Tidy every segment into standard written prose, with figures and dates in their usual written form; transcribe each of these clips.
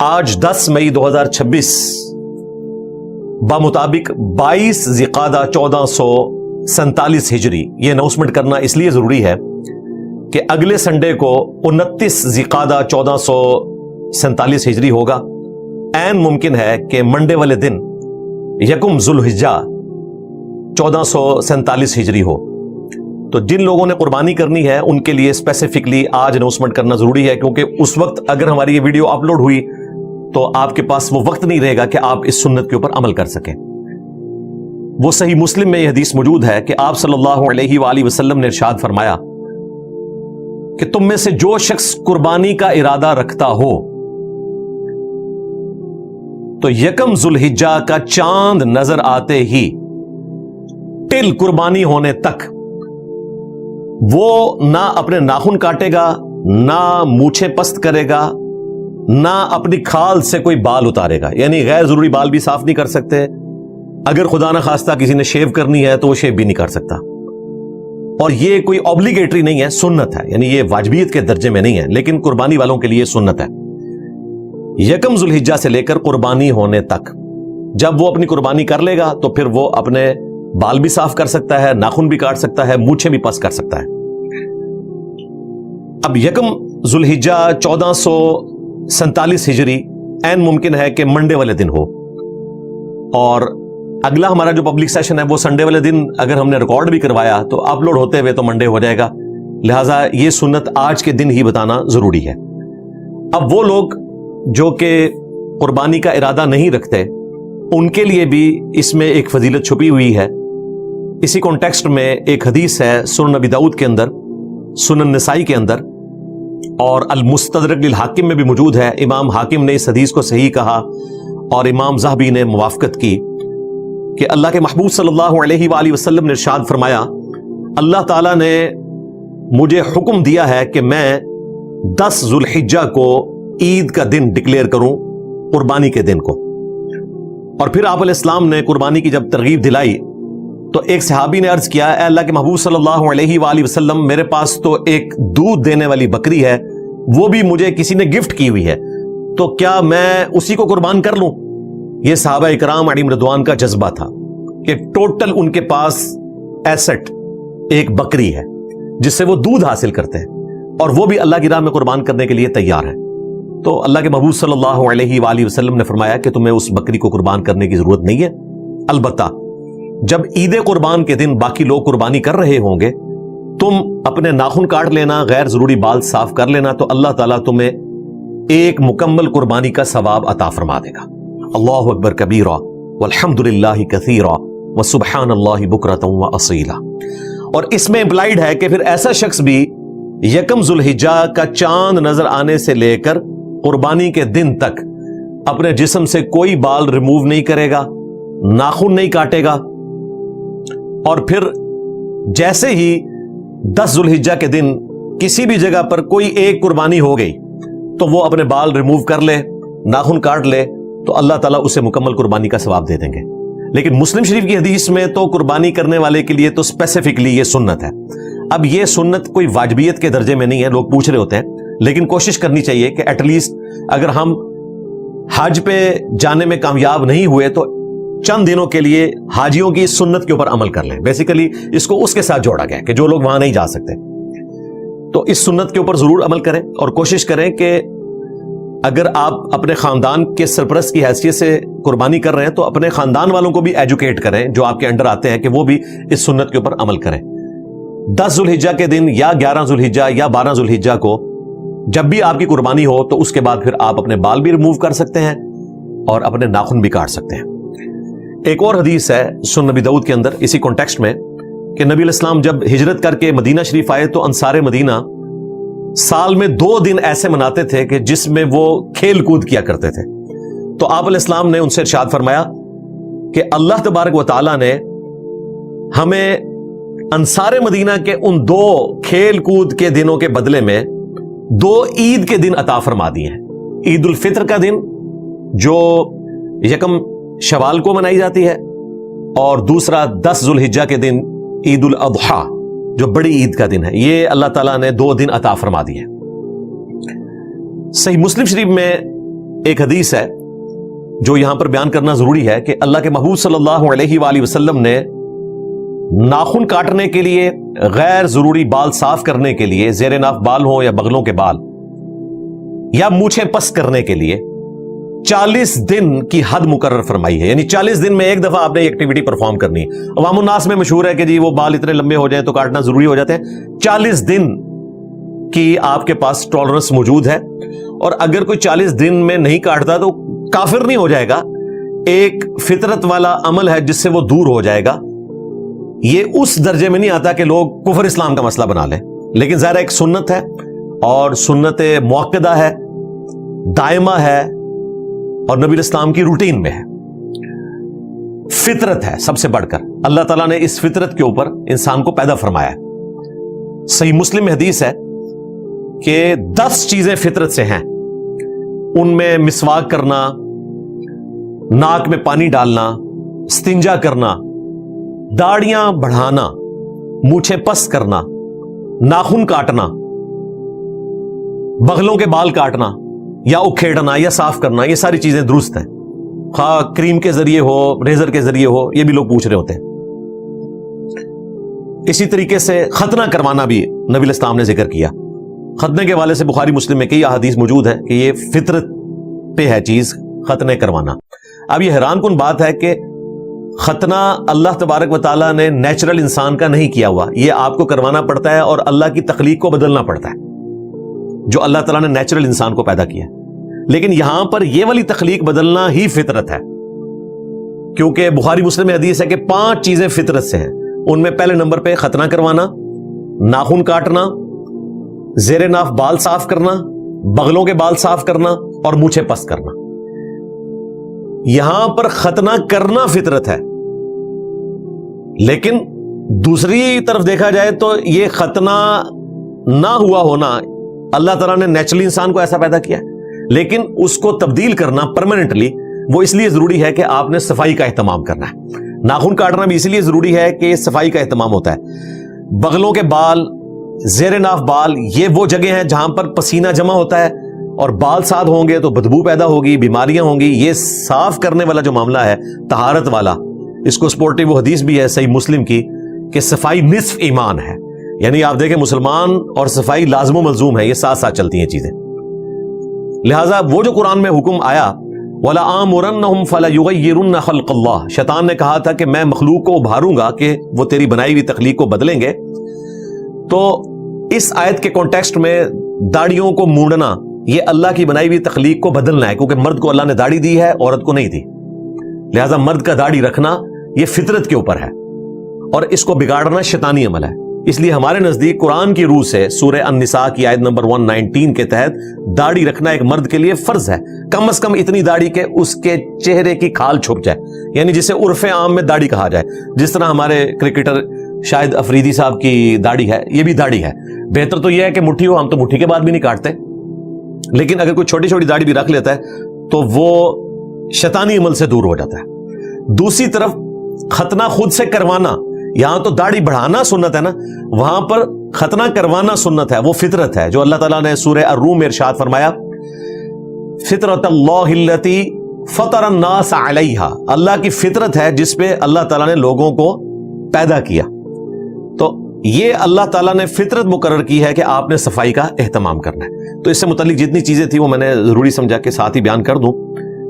آج 10 مئی 2026 بمطابق 22 ذی-القعدہ 1447 ہجری. یہ اناؤنسمنٹ کرنا اس لیے ضروری ہے کہ اگلے سنڈے کو 29 ذی-القعدہ 1447 ہجری ہوگا. عین ممکن ہے کہ منڈے والے دن یکم ذوالحجہ 1447 ہجری ہو. تو جن لوگوں نے قربانی کرنی ہے ان کے لیے اسپیسیفکلی آج اناؤنسمنٹ کرنا ضروری ہے، کیونکہ اس وقت اگر ہماری یہ ویڈیو اپلوڈ ہوئی تو آپ کے پاس وہ وقت نہیں رہے گا کہ آپ اس سنت کے اوپر عمل کر سکیں. وہ صحیح مسلم میں یہ حدیث موجود ہے کہ آپ صلی اللہ علیہ وآلہ وسلم نے ارشاد فرمایا کہ تم میں سے جو شخص قربانی کا ارادہ رکھتا ہو تو یکم ذوالحجہ کا چاند نظر آتے ہی ٹل قربانی ہونے تک وہ نہ اپنے ناخن کاٹے گا، نہ مونچھیں پست کرے گا، نہ اپنی کھال سے کوئی بال اتارے گا. یعنی غیر ضروری بال بھی صاف نہیں کر سکتے. اگر خدا نہ خواستہ کسی نے شیو کرنی ہے تو وہ شیو بھی نہیں کر سکتا. اور یہ کوئی اوبلیگیٹری نہیں ہے، سنت ہے. یعنی یہ واجبیت کے درجے میں نہیں ہے، لیکن قربانی والوں کے لیے سنت ہے. یکم ذوالحجہ سے لے کر قربانی ہونے تک جب وہ اپنی قربانی کر لے گا تو پھر وہ اپنے بال بھی صاف کر سکتا ہے، ناخن بھی کاٹ سکتا ہے، مونچھیں بھی پس کر سکتا ہے. اب یکم ذوالحجہ 1447 ہجری عین ممکن ہے کہ منڈے والے دن ہو، اور اگلا ہمارا جو پبلک سیشن ہے وہ سنڈے والے دن اگر ہم نے ریکارڈ بھی کروایا تو اپلوڈ ہوتے ہوئے تو منڈے ہو جائے گا. لہٰذا یہ سنت آج کے دن ہی بتانا ضروری ہے. اب وہ لوگ جو کہ قربانی کا ارادہ نہیں رکھتے ان کے لیے بھی اس میں ایک فضیلت چھپی ہوئی ہے. اسی کانٹیکسٹ میں ایک حدیث ہے سنن نبی داؤد کے اندر، سنن نسائی کے اندر، اور المستدرک للحاکم میں بھی موجود ہے. امام حاکم نے اس حدیث کو صحیح کہا اور امام ذہبی نے موافقت کی کہ اللہ کے محبوب صلی اللہ علیہ وآلہ وسلم نے ارشاد فرمایا، اللہ تعالیٰ نے مجھے حکم دیا ہے کہ میں 10 ذوالحجہ کو عید کا دن ڈکلیئر کروں، قربانی کے دن کو. اور پھر آپ علیہ السلام نے قربانی کی جب ترغیب دلائی تو ایک صحابی نے عرض کیا، اے اللہ کے محبوب صلی اللہ علیہ وآلہ وسلم، میرے پاس تو ایک دودھ دینے والی بکری ہے، وہ بھی مجھے کسی نے گفٹ کی ہوئی ہے، تو کیا میں اسی کو قربان کر لوں؟ یہ صحابہ اکرام علیہم رضوان کا جذبہ تھا کہ ٹوٹل ان کے پاس ایسٹ ایک بکری ہے جس سے وہ دودھ حاصل کرتے ہیں، اور وہ بھی اللہ کی راہ میں قربان کرنے کے لیے تیار ہے. تو اللہ کے محبوب صلی اللہ علیہ وآلہ وسلم نے فرمایا کہ تمہیں اس بکری کو قربان کرنے کی ضرورت نہیں ہے. البتہ جب عید قربان کے دن باقی لوگ قربانی کر رہے ہوں گے تم اپنے ناخن کاٹ لینا، غیر ضروری بال صاف کر لینا، تو اللہ تعالیٰ تمہیں ایک مکمل قربانی کا ثواب عطا فرما دے گا. اللہ اکبر کبیرہ والحمد للہ کثیرہ وسبحان اللہ بکرۃ واصیلا. اور اس میں امپلائیڈ ہے کہ پھر ایسا شخص بھی یکم ذوالحجہ کا چاند نظر آنے سے لے کر قربانی کے دن تک اپنے جسم سے کوئی بال ریموو نہیں کرے گا، ناخن نہیں کاٹے گا، اور پھر جیسے ہی 10 ذوالحجہ کے دن کسی بھی جگہ پر کوئی ایک قربانی ہو گئی تو وہ اپنے بال ریموو کر لے، ناخن کاٹ لے، تو اللہ تعالیٰ اسے مکمل قربانی کا ثواب دے دیں گے. لیکن مسلم شریف کی حدیث میں تو قربانی کرنے والے کے لیے تو اسپیسیفکلی یہ سنت ہے. اب یہ سنت کوئی واجبیت کے درجے میں نہیں ہے، لوگ پوچھ رہے ہوتے ہیں، لیکن کوشش کرنی چاہیے کہ ایٹ لیسٹ اگر ہم حج پہ جانے میں کامیاب نہیں ہوئے تو چند دنوں کے لیے حاجیوں کی اس سنت کے اوپر عمل کر لیں. بیسیکلی اس کو اس کے ساتھ جوڑا گیا کہ جو لوگ وہاں نہیں جا سکتے تو اس سنت کے اوپر ضرور عمل کریں، اور کوشش کریں کہ اگر آپ اپنے خاندان کے سرپرست کی حیثیت سے قربانی کر رہے ہیں تو اپنے خاندان والوں کو بھی ایجوکیٹ کریں جو آپ کے انڈر آتے ہیں کہ وہ بھی اس سنت کے اوپر عمل کریں. 10 ذوالحجہ کے دن یا 11 ذوالحجہ یا 12 ذوالحجہ کو جب بھی آپ کی قربانی ہو تو اس کے بعد پھر آپ اپنے بال بھی ریموو کر سکتے ہیں اور اپنے ناخن بھی کاٹ سکتے ہیں. ایک اور حدیث ہے سنن نبی داؤد کے اندر اسی کانٹیکسٹ میں کہ نبی علیہ السلام جب ہجرت کر کے مدینہ شریف آئے تو انصار مدینہ سال میں 2 دن ایسے مناتے تھے کہ جس میں وہ کھیل کود کیا کرتے تھے. تو آپ علیہ السلام نے ان سے ارشاد فرمایا کہ اللہ تبارک و تعالیٰ نے ہمیں انصار مدینہ کے ان 2 کھیل کود کے دنوں کے بدلے میں 2 عید کے دن عطا فرما دیے ہیں. عید الفطر کا دن جو یکم شوال کو منائی جاتی ہے، اور دوسرا 10 ذوالحجہ کے دن عید الاضحیٰ جو بڑی عید کا دن ہے. یہ اللہ تعالیٰ نے 2 دن عطا فرما دیے. صحیح مسلم شریف میں ایک حدیث ہے جو یہاں پر بیان کرنا ضروری ہے کہ اللہ کے محبوب صلی اللہ علیہ وآلہ وسلم نے ناخن کاٹنے کے لیے، غیر ضروری بال صاف کرنے کے لیے، زیر ناف بال ہوں یا بغلوں کے بال، یا مونچھیں پست کرنے کے لیے 40 دن کی حد مقرر فرمائی ہے. یعنی 40 دن میں ایک دفعہ آپ نے یہ ایکٹیویٹی پرفارم کرنی ہے. عوام الناس میں مشہور ہے کہ جی وہ بال اتنے لمبے ہو جائیں تو کاٹنا ضروری ہو جاتے ہیں. 40 دن کی آپ کے پاس ٹالرنس موجود ہے، اور اگر کوئی 40 دن میں نہیں کاٹتا تو کافر نہیں ہو جائے گا، ایک فطرت والا عمل ہے جس سے وہ دور ہو جائے گا. یہ اس درجے میں نہیں آتا کہ لوگ کفر اسلام کا مسئلہ بنا لیں، لیکن ظاہر ایک سنت ہے، اور سنت مؤکدہ ہے، دائمہ ہے، اور نبی اسلام کی روٹین میں ہے. فطرت ہے سب سے بڑھ کر. اللہ تعالیٰ نے اس فطرت کے اوپر انسان کو پیدا فرمایا ہے. صحیح مسلم میں حدیث ہے کہ 10 چیزیں فطرت سے ہیں. ان میں مسواک کرنا، ناک میں پانی ڈالنا، استنجا کرنا، داڑیاں بڑھانا، مونچھیں پست کرنا، ناخن کاٹنا، بغلوں کے بال کاٹنا یا اکھیڑنا یا صاف کرنا، یہ ساری چیزیں درست ہیں. خواہ کریم کے ذریعے ہو، ریزر کے ذریعے ہو، یہ بھی لوگ پوچھ رہے ہوتے ہیں. اسی طریقے سے ختنہ کروانا بھی نبی اسلام نے ذکر کیا. ختنے کے حوالے سے بخاری مسلم میں کئی احادیث موجود ہے کہ یہ فطرت پہ ہے چیز، ختنے کروانا. اب یہ حیران کن بات ہے کہ ختنہ اللہ تبارک و تعالیٰ نے نیچرل انسان کا نہیں کیا ہوا، یہ آپ کو کروانا پڑتا ہے اور اللہ کی تخلیق کو بدلنا پڑتا ہے جو اللہ تعالیٰ نے نیچرل انسان کو پیدا کیا. لیکن یہاں پر یہ والی تخلیق بدلنا ہی فطرت ہے، کیونکہ بخاری مسلم میں حدیث ہے کہ 5 چیزیں فطرت سے ہیں. ان میں پہلے نمبر پہ ختنہ کروانا، ناخن کاٹنا، زیر ناف بال صاف کرنا، بغلوں کے بال صاف کرنا، اور مونچھیں پست کرنا. یہاں پر ختنہ کرنا فطرت ہے، لیکن دوسری طرف دیکھا جائے تو یہ ختنہ نہ ہوا ہونا، اللہ تعالیٰ نے نیچرلی انسان کو ایسا پیدا کیا، لیکن اس کو تبدیل کرنا پرماننٹلی وہ اس لیے ضروری ہے کہ آپ نے صفائی کا اہتمام کرنا ہے. ناخن کاٹنا بھی اس لیے ضروری ہے کہ صفائی کا اہتمام ہوتا ہے. بغلوں کے بال، زیر ناف بال، یہ وہ جگہ ہیں جہاں پر پسینہ جمع ہوتا ہے، اور بال ساد ہوں گے تو بدبو پیدا ہوگی، بیماریاں ہوں گی. یہ صاف کرنے والا جو معاملہ ہے، طہارت والا، اس کو سپورٹی وہ حدیث بھی ہے صحیح مسلم کی کہ صفائی نصف ایمان ہے. یعنی آپ دیکھیں مسلمان اور صفائی لازم و ملزوم ہے، یہ ساتھ ساتھ چلتی ہیں چیزیں. لہٰذا وہ جو قرآن میں حکم آیا وَلَآمُرَنَّهُمْ فَلَيُغَيِّرُنَّ خَلْقَ اللَّهِ، شیطان نے کہا تھا کہ میں مخلوق کو ابھاروں گا کہ وہ تیری بنائی ہوئی تخلیق کو بدلیں گے. تو اس آیت کے کانٹیکسٹ میں داڑیوں کو مونڈنا یہ اللہ کی بنائی ہوئی تخلیق کو بدلنا ہے، کیونکہ مرد کو اللہ نے داڑھی دی ہے، عورت کو نہیں دی. لہٰذا مرد کا داڑھی رکھنا یہ فطرت کے اوپر ہے، اور اس کو بگاڑنا شیطانی عمل ہے. اس لیے ہمارے نزدیک قرآن کی روح سے سورہ النساء کی آیت نمبر 119 کے تحت داڑھی رکھنا ایک مرد کے لیے فرض ہے. کم از کم اتنی داڑھی کہ اس کے چہرے کی کھال چھپ جائے، یعنی جسے عرف عام میں داڑھی کہا جائے. جس طرح ہمارے کرکٹر شاہد افریدی صاحب کی داڑھی ہے، یہ بھی داڑھی ہے. بہتر تو یہ ہے کہ مٹھی ہو، ہم تو مٹھی کے بعد بھی نہیں کاٹتے، لیکن اگر کوئی چھوٹی چھوٹی داڑھی بھی رکھ لیتا ہے تو وہ شیطانی عمل سے دور ہو جاتا ہے. دوسری طرف ختنہ خود سے کروانا، یہاں تو داڑھی بڑھانا سنت ہے نا، وہاں پر ختنہ کروانا سنت ہے، وہ فطرت ہے جو اللہ تعالیٰ نے سورہ الروم میں ارشاد فرمایا فطرت اللہ التی فطر الناس علیہا، اللہ کی فطرت ہے جس پہ اللہ تعالیٰ نے لوگوں کو پیدا کیا. تو یہ اللہ تعالیٰ نے فطرت مقرر کی ہے کہ آپ نے صفائی کا اہتمام کرنا ہے. تو اس سے متعلق جتنی چیزیں تھیں وہ میں نے ضروری سمجھا کہ ساتھ ہی بیان کر دوں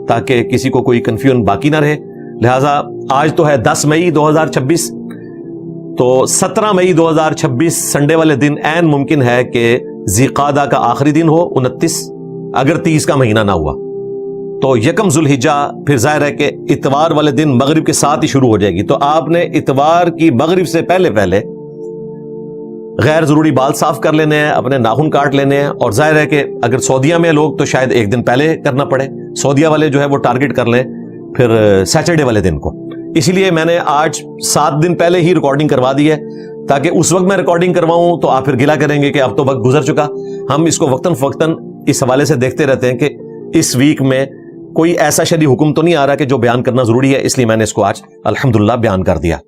تاکہ کسی کو کوئی کنفیوژن باقی نہ رہے. لہٰذا آج تو ہے 10 مئی 2026، تو 17 مئی 2026 سنڈے والے دن عین ممکن ہے کہ ذی قعدہ کا آخری دن ہو، 29، اگر 30 کا مہینہ نہ ہوا تو یکم ذوالحجہ، پھر ظاہر ہے کہ اتوار والے دن مغرب کے ساتھ ہی شروع ہو جائے گی. تو آپ نے اتوار کی مغرب سے پہلے غیر ضروری بال صاف کر لینے ہیں، اپنے ناخن کاٹ لینے ہیں. اور ظاہر ہے کہ اگر سعودیہ میں لوگ تو شاید ایک دن پہلے کرنا پڑے، سعودیہ والے جو ہے وہ ٹارگٹ کر لیں پھر سیٹرڈے والے دن کو. اسی لیے میں نے آج 7 دن پہلے ہی ریکارڈنگ کروا دی ہے تاکہ اس وقت میں ریکارڈنگ کرواؤں تو آپ پھر گلا کریں گے کہ اب تو وقت گزر چکا. ہم اس کو وقتاً فوقتاً اس حوالے سے دیکھتے رہتے ہیں کہ اس ویک میں کوئی ایسا شرعی حکم تو نہیں آ رہا کہ جو بیان کرنا ضروری ہے، اس لیے میں نے اس کو آج الحمدللہ بیان کر دیا.